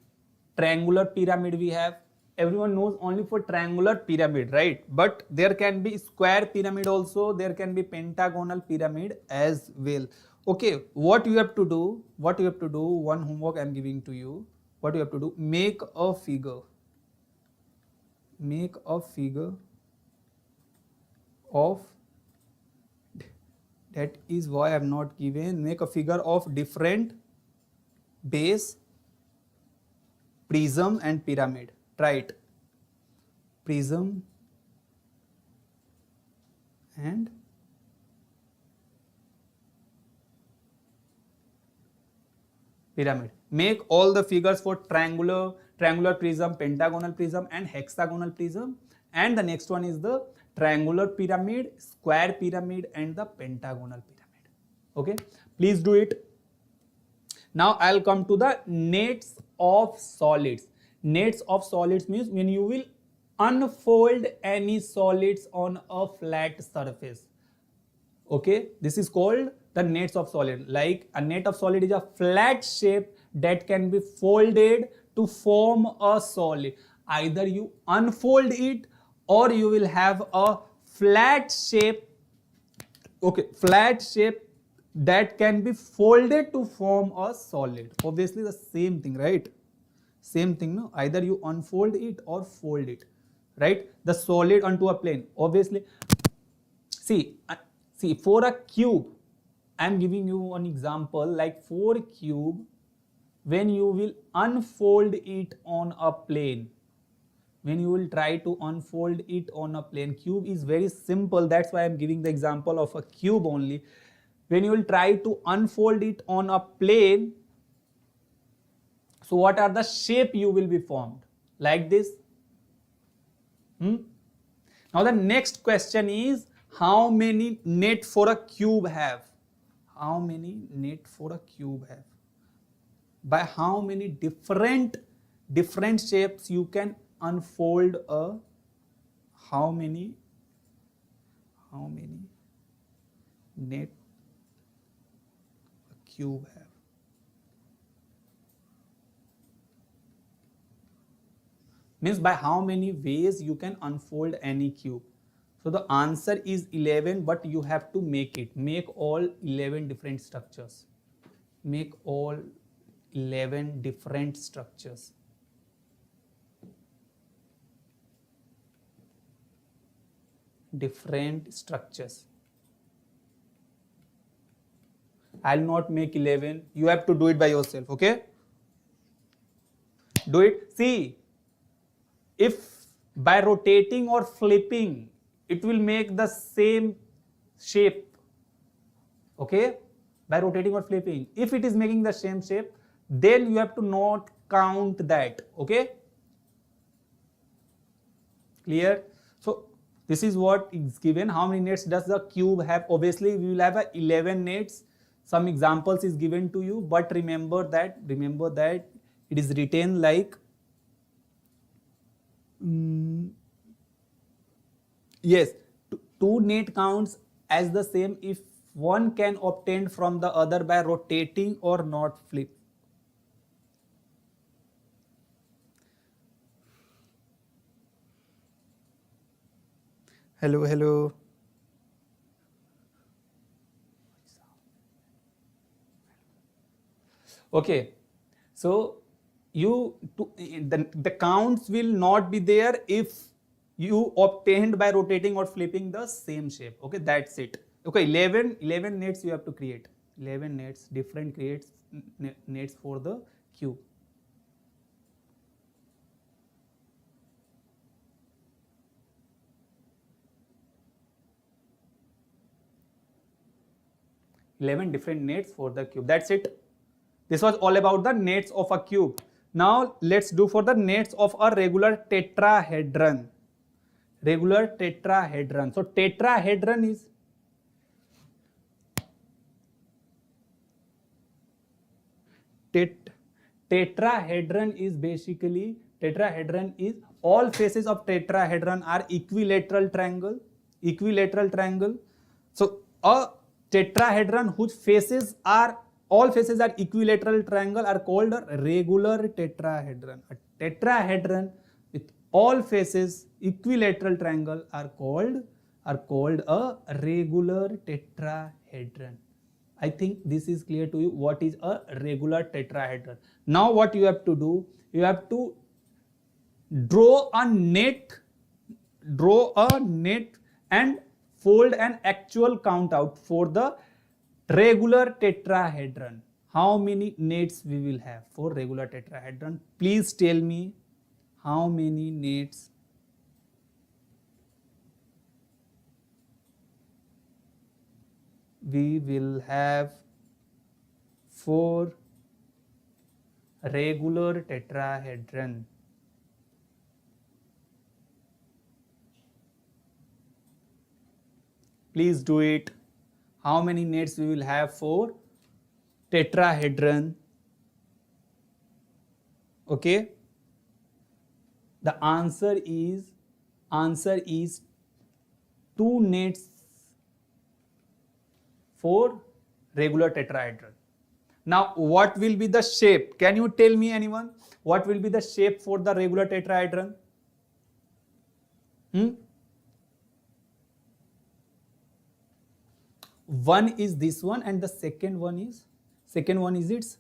Triangular pyramid we have. Everyone knows only for triangular pyramid, right? But there can be square pyramid also, there can be pentagonal pyramid as well. Okay, what you have to do, one homework I am giving to you. What you have to do, make a figure of, that is why I have not given, make a figure of different base, prism and pyramid. Try it. Prism and pyramid. Make all the figures for triangular prism, pentagonal prism and hexagonal prism, and the next one is the triangular pyramid, square pyramid and the pentagonal pyramid. Okay, please do it. Now I'll come to the nets of solids. Nets of solids means when you will unfold any solids on a flat surface. Okay, this is called the nets of solid. Like a net of solid is a flat shape that can be folded to form a solid. Either you unfold it or you will have a flat shape, okay, flat shape that can be folded to form a solid. Obviously the same thing, right? Same thing, no? Either you unfold it or fold it, right? The solid onto a plane. Obviously, see for a cube, I am giving you an example, like for cube, when you will unfold it on a plane, when you will try to unfold it on a plane, cube is very simple, that's why I am giving the example of a cube only. When you will try to unfold it on a plane, so what are the shape you will be formed? Like this. Now the next question is, how many net for a cube have? How many net for a cube have? By how many different shapes you can unfold a, how many net a cube have? Means by how many ways you can unfold any cube. So the answer is 11, but you have to make it. Make all 11 different structures. Make all 11 different structures. Different structures. I'll not make 11. You have to do it by yourself, okay? Do it. See, if by rotating or flipping, it will make the same shape, okay? By rotating or flipping. If it is making the same shape, then you have to not count that, okay? Clear? So This is what is given. How many nets does the cube have? Obviously, we will have 11 nets. Some examples is given to you, but remember that it is written like yes, two net counts as the same if one can obtain from the other by rotating or not flip. Hello. Okay, so the counts will not be there if you obtained by rotating or flipping the same shape. Okay, that's it. Okay, 11 nets you have to create. 11 nets, different nets for the cube. Different nets for the cube. That's it. This was all about the nets of a cube. Now let's do for the nets of a regular tetrahedron. Regular tetrahedron. So tetrahedron is tetrahedron is basically all faces of tetrahedron are equilateral triangle. So a tetrahedron whose all faces are equilateral triangle are called a regular tetrahedron. A tetrahedron with all faces equilateral triangle are called a regular tetrahedron. I think this is clear to you what is a regular tetrahedron. Now what you have to do, you have to draw a net and fold an actual count out for the regular tetrahedron. How many nets we will have for regular tetrahedron? Please tell me how many nets. We will have for regular tetrahedron. Please do it. How many nets we will have for tetrahedron? Okay. The answer is 2 nets for regular tetrahedron. Now what will be the shape? Can you tell me, anyone? What will be the shape for the regular tetrahedron? One is this one and the second one is its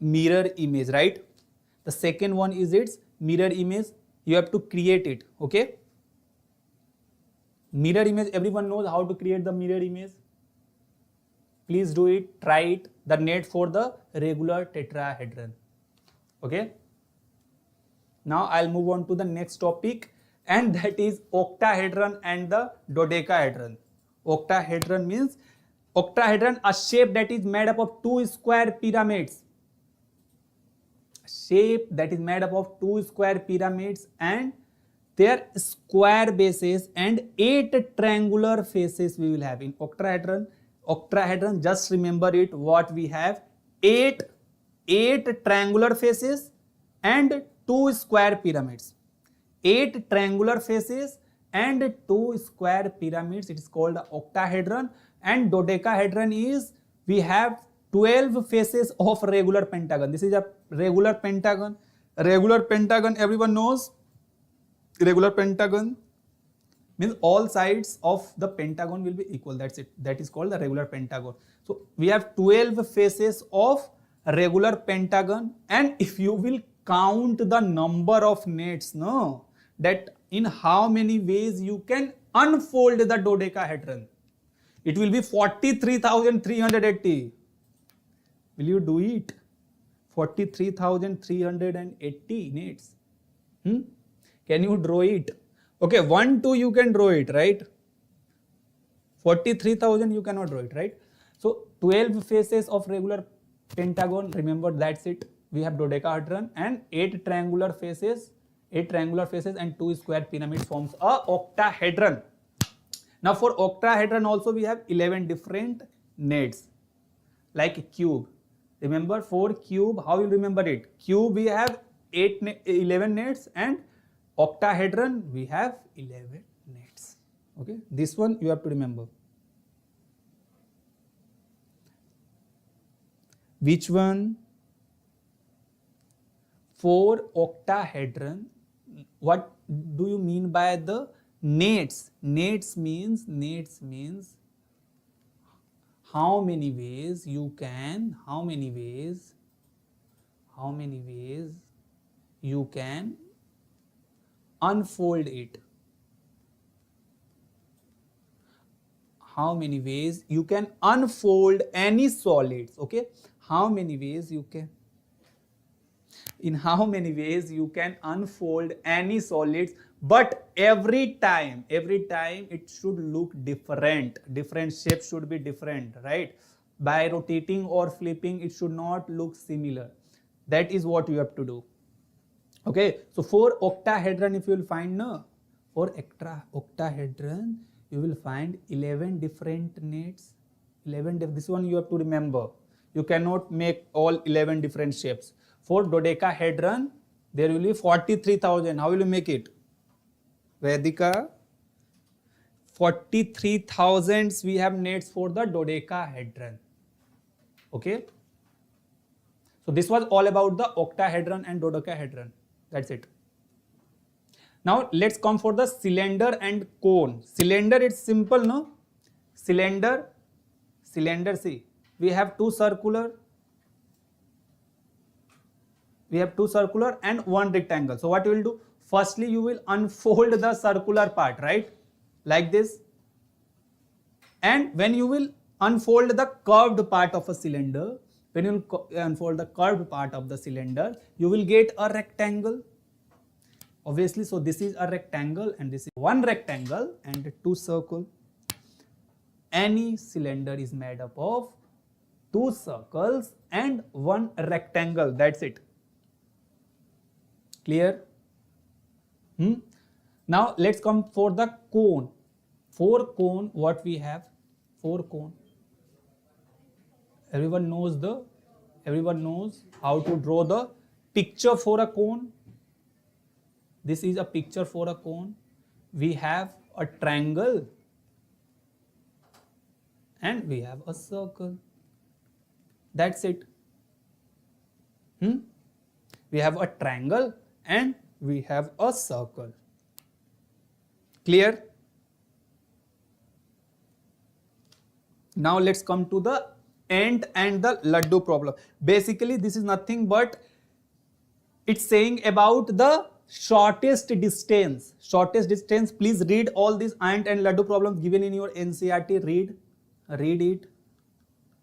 mirror image, right? The second one is its mirror image. You have to create it. Okay, mirror image, everyone knows how to create the mirror image. Please do it, try it. The net for the regular tetrahedron. Okay, now I'll move on to the next topic, and that is octahedron and the dodecahedron. Octahedron means a shape that is made up of 2 square pyramids. Shape that is made up of 2 square pyramids and their square bases and 8 triangular faces we will have in octahedron. Octahedron, just remember it, what we have: 8 triangular faces and 2 square pyramids. 8 triangular faces and 2 square pyramids, it is called the octahedron. And dodecahedron is, we have 12 faces of regular pentagon. This is a regular pentagon. Regular pentagon, everyone knows. Regular pentagon means all sides of the pentagon will be equal. That's it. That is called the regular pentagon. So we have 12 faces of regular pentagon, and if you will count the number of nets, no, that in how many ways you can unfold the dodecahedron, it will be 43,380. Will you do it? 43,380 nets. Can you draw it? Okay, 1, 2 you can draw it, right? 43,000 you cannot draw it, right? So 12 faces of regular pentagon, remember, that's it. We have dodecahedron and 8 triangular faces, 8 triangular faces and 2 square pyramids forms a octahedron. Now for octahedron also we have 11 different nets, like a cube. Remember for cube, how you remember it? Cube we have 11 nets, and octahedron we have 11 nets. Okay, this one you have to remember. Which one? For octahedron, what do you mean by the nets? Nets means how many ways you can unfold it. How many ways you can unfold any solids, okay? How many ways you can unfold any solids, but every time it should look different shapes should be different, right? By rotating or flipping it should not look similar. That is what you have to do. Okay, so for octahedron if you will find octahedron you will find 11 different nets. This one you have to remember. You cannot make all 11 different shapes. For dodecahedron, there will be 43,000. How will you make it? Vedika, 43,000 we have nets for the dodecahedron. Okay. So this was all about the octahedron and dodecahedron. That's it. Now let's come for the cylinder and cone. Cylinder, it's simple, no? Cylinder, see. We have two circular and one rectangle. So what you will do? Firstly, you will unfold the circular part, right? Like this. And when you will unfold the curved part of a cylinder, you will get a rectangle. Obviously, so this is a rectangle and this is one rectangle and two circle. Any cylinder is made up of two circles and one rectangle. That's it. Clear? Now let's come for the cone. For cone, what we have? For cone. Everyone knows how to draw the picture for a cone. This is a picture for a cone. We have a triangle and we have a circle. That's it. We have a triangle and we have a circle. Clear? Now let's come to the ant and the laddu problem. Basically, this is nothing but it's saying about the shortest distance. Please read all these ant and laddu problems given in your NCERT. Read it.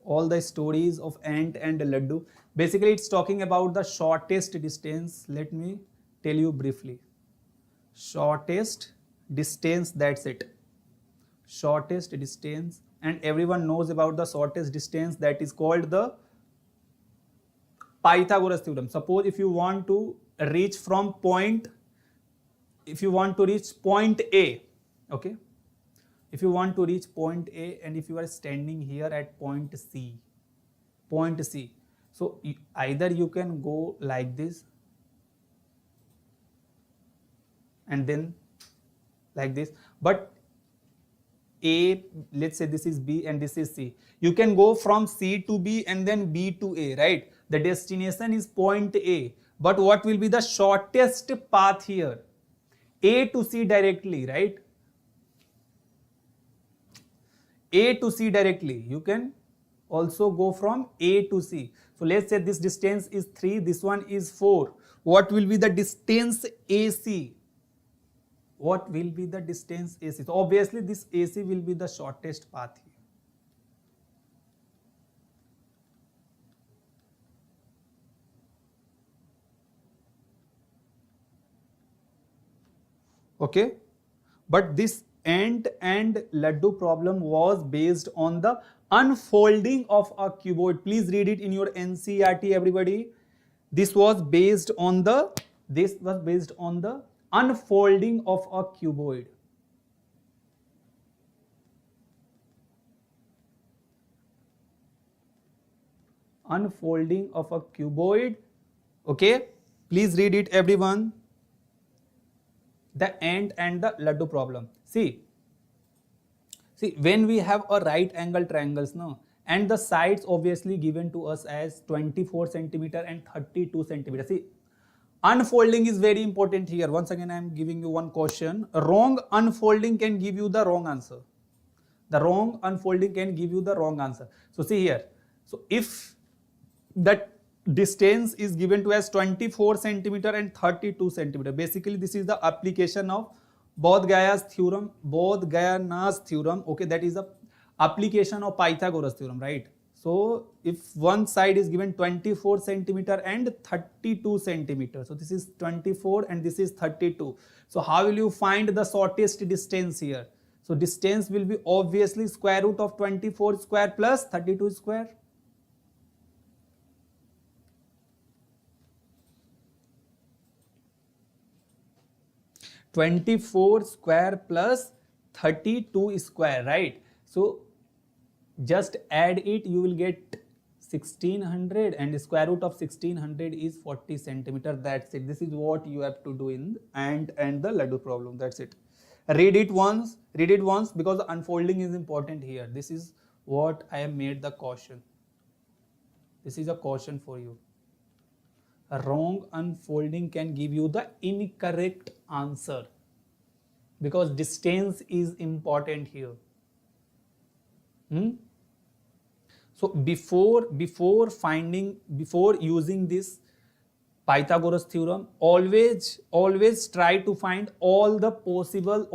All the stories of ant and laddu. Basically, it's talking about the shortest distance. Let me tell you briefly. Shortest distance, that's it. Shortest distance, and everyone knows about the shortest distance, that is called the Pythagoras theorem. Suppose if you want to reach point A, okay? If you want to reach point A and if you are standing here at point C, so either you can go like this and then like this, but A, let's say this is B and this is C. You can go from C to B and then B to A, right? The destination is point A, but what will be the shortest path here? A to C directly, right? A to C directly. You can also go from A to C. So let's say this distance is 3, this one is 4. What will be the distance AC? What will be the distance AC? So obviously this AC will be the shortest path here. Okay, but this ant and laddu problem was based on the unfolding of a cuboid. Please read it in your NCERT, everybody. This was based on the This was based on the unfolding of a cuboid. Unfolding of a cuboid. Okay, please read it, everyone. The ant and the laddu problem. See, when we have a right angle triangles, no, and the sides obviously given to us as 24 centimeter and 32 centimeter. See, unfolding is very important here. Once again, I am giving you one question. Wrong unfolding can give you the wrong answer. The wrong unfolding can give you the wrong answer. So see here. So if that distance is given to as 24 centimeter and 32 centimeter, basically this is the application of Bodh-Gayas theorem. Bodh-Gayana's theorem. Okay, that is the application of Pythagoras theorem, right? So if one side is given 24 centimeter and 32 centimeter, so this is 24 and this is 32. So how will you find the shortest distance here? So distance will be obviously square root of 24 square plus 32 square. (24 square plus 32 square), right? So just add it, you will get 1600, and square root of 1600 is 40 centimeter. That's it. This is what you have to do in ant and the laddu problem. That's it. Read it once because the unfolding is important here. This is what I have made the caution. This is a caution for you. A wrong unfolding can give you the incorrect answer because distance is important here. So before using this Pythagoras theorem, always try to find all the possible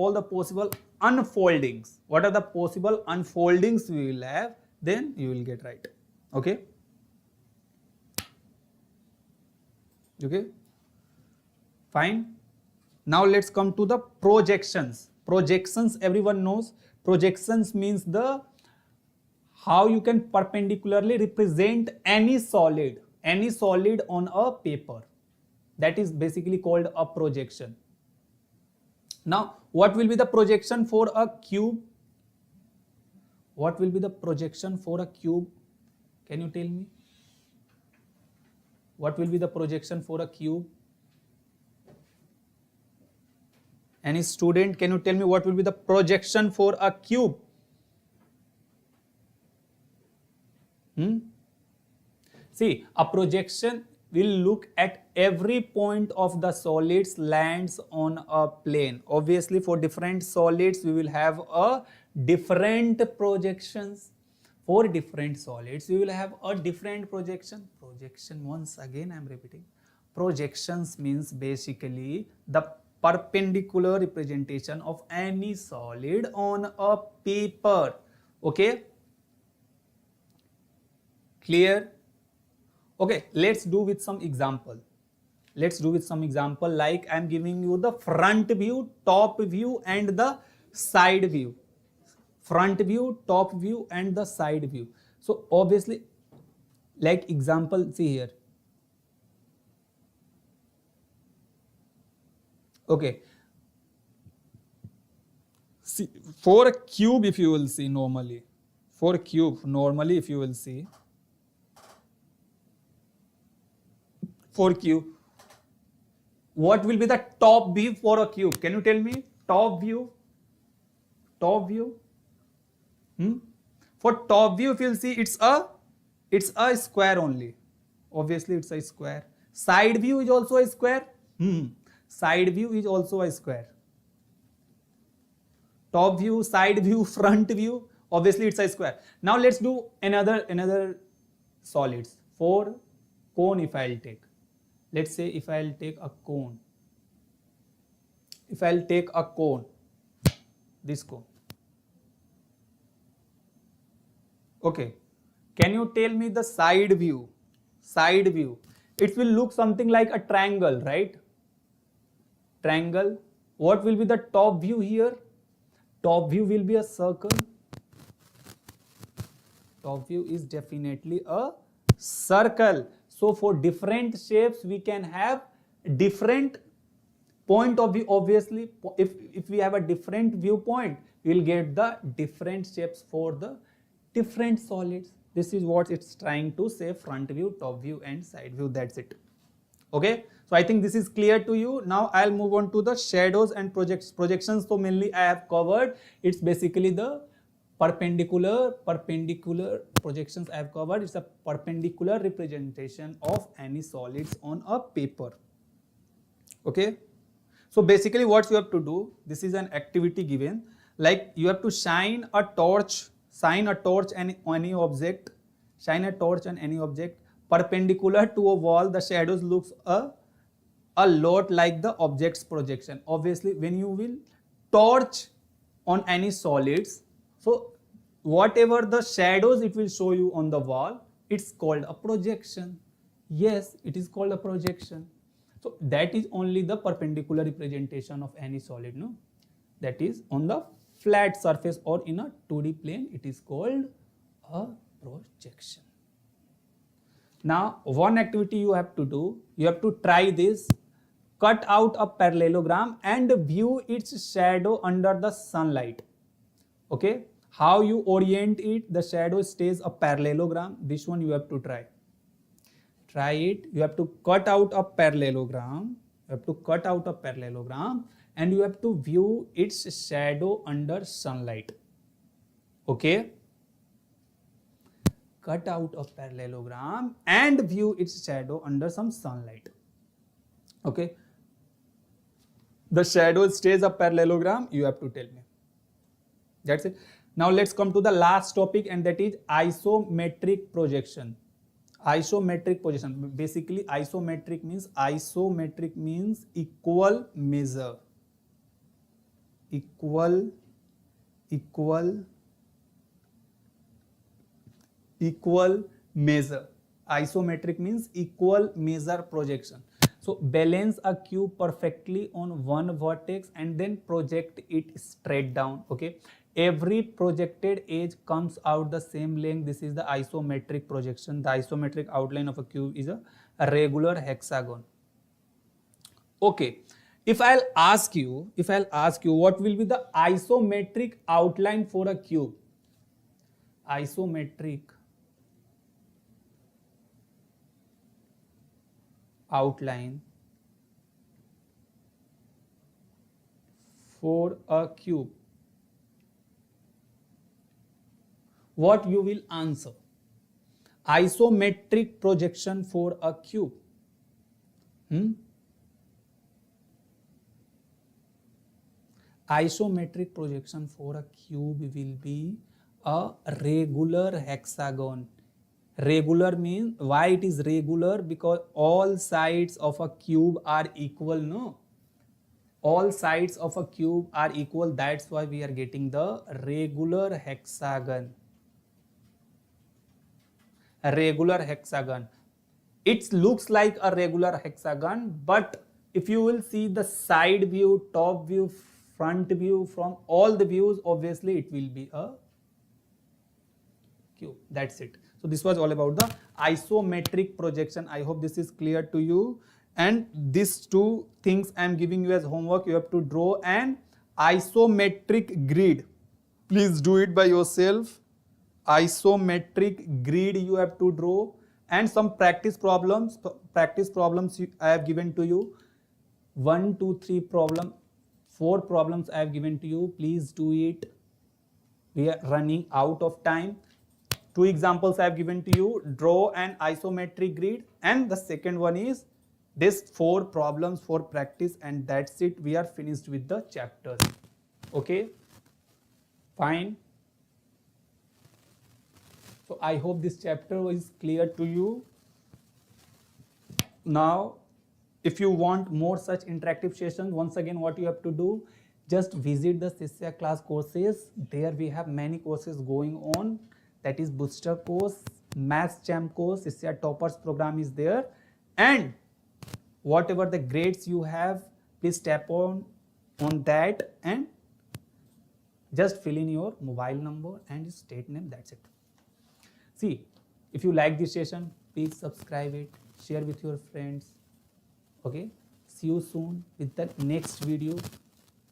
unfoldings. What are the possible unfoldings we will have? Then you will get right. Okay. Okay. Fine. Now let's come to the projections. Projections, everyone knows. Projections means how you can perpendicularly represent any solid on a paper. That is basically called a projection. Now, what will be the projection for a cube? What will be the projection for a cube? Can you tell me? What will be the projection for a cube? Any student, can you tell me what will be the projection for a cube? See, a projection will look at every point of the solids lands on a plane. Obviously, for different solids, we will have a different projections. For different solids, we will have a different projection. Projection, once again, I am repeating. Projections means basically the perpendicular representation of any solid on a paper. Okay? Clear? Okay, let's do with some example. Like I am giving you the front view, top view and the side view. Front view, top view and the side view. So obviously, like example, see here. Okay. See, for a cube, if you will see normally, if you will see, for cube, what will be the top view for a cube? Can you tell me? Top view. For top view, if you'll see, it's a square only. Obviously, it's a square. Side view is also a square. Side view is also a square. Top view, side view, front view. Obviously, it's a square. Now let's do another solids. For cone, if I'll take. Let's say if I'll take a cone. This cone. Okay. Can you tell me the side view? It will look something like a triangle, right? Triangle. What will be the top view here? Top view will be a circle. Top view is definitely a circle. So for different shapes, we can have different point of view. Obviously, if we have a different viewpoint, we will get the different shapes for the different solids. This is what it's trying to say: front view, top view, and side view. That's it. Okay, so I think this is clear to you. Now I'll move on to the shadows and projections. So mainly I have covered. It's basically the perpendicular projections I have covered. It's a perpendicular representation of any solids on a paper. Okay, so basically what you have to do, this is an activity given, like you have to shine a torch on any object, perpendicular to a wall. The shadows looks a lot like the object's projection. Obviously, when you will torch on any solids, so whatever the shadows it will show you on the wall, it's called a projection. Yes, it is called a projection. So that is only the perpendicular representation of any solid, no? That is on the flat surface or in a 2D plane, it is called a projection. Now, one activity you have to do, you have to try this. Cut out a parallelogram and view its shadow under the sunlight. Okay, how you orient it, the shadow stays a parallelogram. This one you have to try. Try it. You have to cut out a parallelogram. And you have to view its shadow under sunlight. Okay. Cut out a parallelogram and view its shadow under some sunlight. Okay. The shadow stays a parallelogram. You have to tell me. That's it. Now let's come to the last topic, and that is isometric projection. Isometric projection. Basically, isometric means equal measure. Equal measure. Isometric means equal measure projection. So balance a cube perfectly on one vertex and then project it straight down. Okay. Every projected edge comes out the same length. This is the isometric projection. The isometric outline of a cube is a regular hexagon. Okay. If I'll ask you what will be the isometric outline for a cube? Isometric outline for a cube. What you will answer? Isometric projection for a cube. Isometric projection for a cube will be a regular hexagon. Regular means, why it is regular? Because all sides of a cube are equal, no? All sides of a cube are equal. That's why we are getting the regular hexagon. A regular hexagon. It looks like a regular hexagon, but if you will see the side view, top view, front view, from all the views, obviously it will be a cube. That's it. So this was all about the isometric projection. I hope this is clear to you. And these two things I am giving you as homework. You have to draw an isometric grid. Please do it by yourself. Isometric grid you have to draw, and some practice problems. I have given to you. 1, 2, 3 problem. 4 problems I have given to you. Please do it. We are running out of time. 2 examples I have given to you. Draw an isometric grid, and the second one is this 4 problems for practice, and that's it. We are finished with the chapters. Okay, fine. So I hope this chapter is clear to you. Now, if you want more such interactive sessions, once again what you have to do, just visit the SISYA class courses. There we have many courses going on. That is booster course, maths champ course, SISYA toppers program is there, and whatever the grades you have, please tap on that and just fill in your mobile number and state name. That's it. See, if you like this session, please subscribe it, share with your friends. Okay, See you soon with the next video.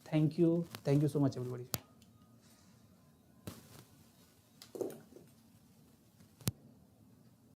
Thank you so much everybody.